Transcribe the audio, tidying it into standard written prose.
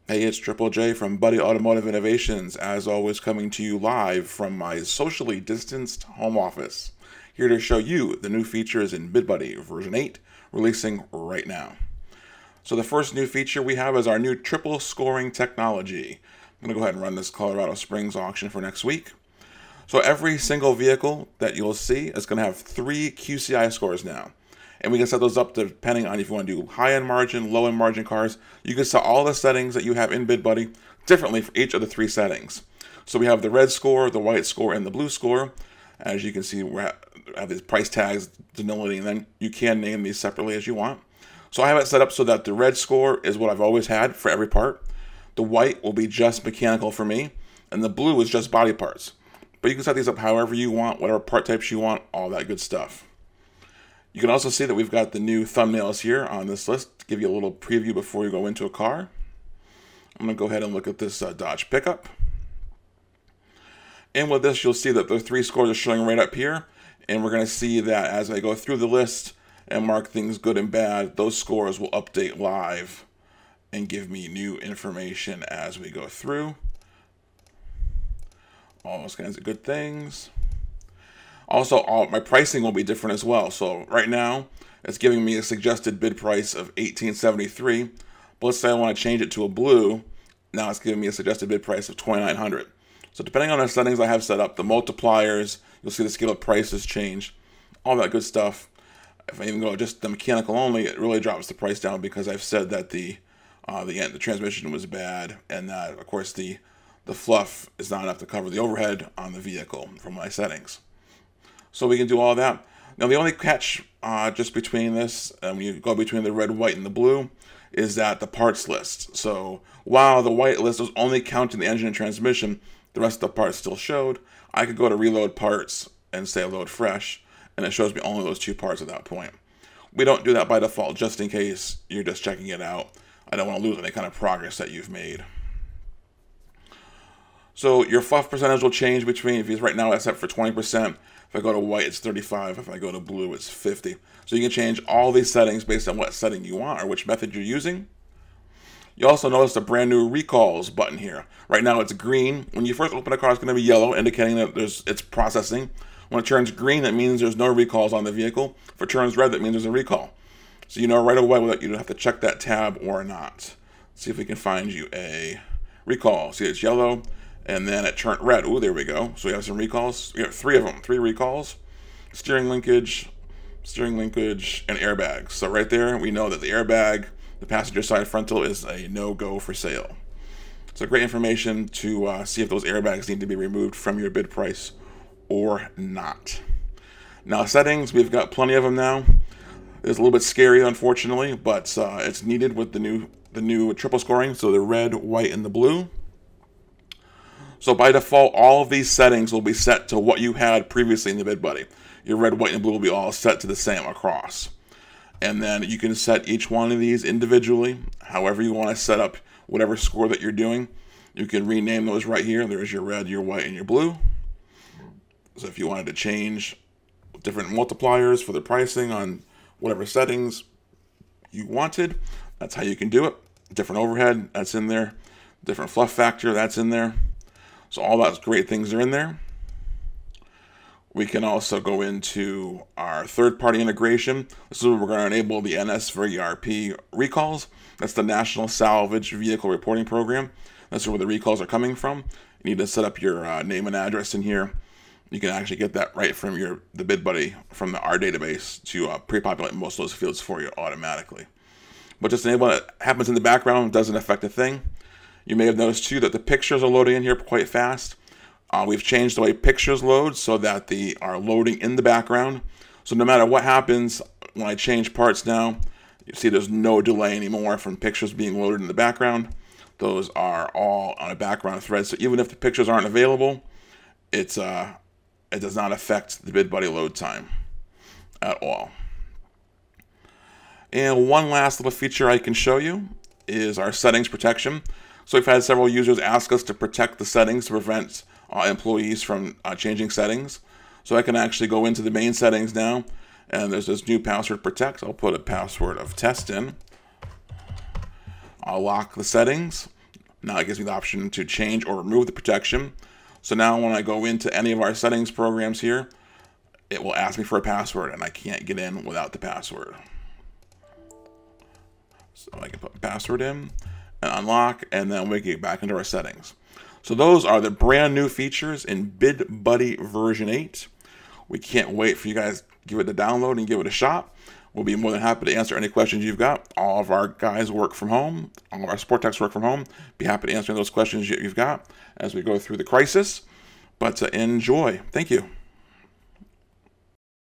Hey, it's Triple J from Buddy Automotive Innovations, as always coming to you live from my socially distanced home office, here to show you the new features in BidBuddy version 8, releasing right now. So the first new feature we have is our new triple scoring technology. I'm going to go ahead and run this Colorado Springs auction for next week. So every single vehicle that you'll see is going to have 3 QCI scores now. And we can set those up depending on if you want to do high-end margin, low-end margin cars. You can set all the settings that you have in BidBuddy differently for each of the 3 settings. So we have the red score, the white score, and the blue score. As you can see, we have these price tags denoting, and then you can name these separately as you want. So I have it set up so that the red score is what I've always had for every part. The white will be just mechanical for me, and the blue is just body parts. But you can set these up however you want, whatever part types you want, all that good stuff. You can also see that we've got the new thumbnails here on this list to give you a little preview before you go into a car. I'm going to go ahead and look at this Dodge pickup. And with this, you'll see that the 3 scores are showing right up here. And we're going to see that as I go through the list and mark things good and bad, those scores will update live and give me new information as we go through. All those kinds of good things. Also, my pricing will be different as well. So right now, it's giving me a suggested bid price of $1,873. But let's say I want to change it to a blue. Now it's giving me a suggested bid price of $2,900. So depending on the settings I have set up, the multipliers, you'll see the scale of prices change, all that good stuff. If I even go just the mechanical only, it really drops the price down because I've said that the transmission was bad, and that, of course, the fluff is not enough to cover the overhead on the vehicle from my settings. So we can do all that. Now the only catch just between this, when you go between the red, white, and the blue, is that the parts list. So while the white list was only counting the engine and transmission, the rest of the parts still showed. I could go to reload parts and say load fresh, and it shows me only those 2 parts at that point. We don't do that by default, just in case you're just checking it out. I don't want to lose any kind of progress that you've made. So your fluff percentage will change between, if it's right now it's set for 20%. If I go to white, it's 35. If I go to blue, it's 50. So you can change all these settings based on what setting you want or which method you're using. You also notice a brand new Recalls button here. Right now it's green. When you first open a car, it's going to be yellow, indicating that it's processing. When it turns green, that means there's no recalls on the vehicle. If it turns red, that means there's a recall. So you know right away whether you don't have to check that tab or not. Let's see if we can find you a recall. See, it's yellow. And then it turned red. Ooh, there we go. So we have some recalls. We have 3 of them, 3 recalls. Steering linkage, and airbags. So right there, we know that the airbag, the passenger side frontal, is a no-go for sale. So great information to see if those airbags need to be removed from your bid price or not. Now settings, we've got plenty of them now. It's a little bit scary, unfortunately, but it's needed with the new triple scoring. So the red, white, and the blue. So by default, all of these settings will be set to what you had previously in the BidBuddy. Your red, white, and blue will be all set to the same across. And then you can set each one of these individually, however you want to set up whatever score that you're doing. You can rename those right here. There's your red, your white, and your blue. So if you wanted to change different multipliers for the pricing on whatever settings you wanted, that's how you can do it. Different overhead, that's in there. Different fluff factor, that's in there. So all those great things are in there. We can also go into our third-party integration. This is where we're going to enable the NSVRP Recalls. That's the National Salvage Vehicle Reporting Program. That's where the recalls are coming from. You need to set up your name and address in here. You can actually get that right from the BidBuddy from our database to pre-populate most of those fields for you automatically. But just enable it happens in the background, doesn't affect a thing. You may have noticed too that the pictures are loading in here quite fast. We've changed the way pictures load so that they are loading in the background. So no matter what happens, when I change parts now, you see there's no delay anymore from pictures being loaded in the background. Those are all on a background thread. So even if the pictures aren't available, it does not affect the BidBuddy load time at all. And one last little feature I can show you is our settings protection. So we've had several users ask us to protect the settings to prevent employees from changing settings. So I can actually go into the main settings now, and there's this new password protect. I'll put a password of test in. I'll lock the settings. Now it gives me the option to change or remove the protection. So now when I go into any of our settings programs here, it will ask me for a password, and I can't get in without the password. So I can put the password in and unlock, and then we get back into our settings. So those are the brand new features in BidBuddy version 8. We can't wait for you guys to give it the download and give it a shot. We'll be more than happy to answer any questions you've got. All of our guys work from home. All of our support techs work from home. Be happy to answer those questions you've got as we go through the crisis. But enjoy. Thank you.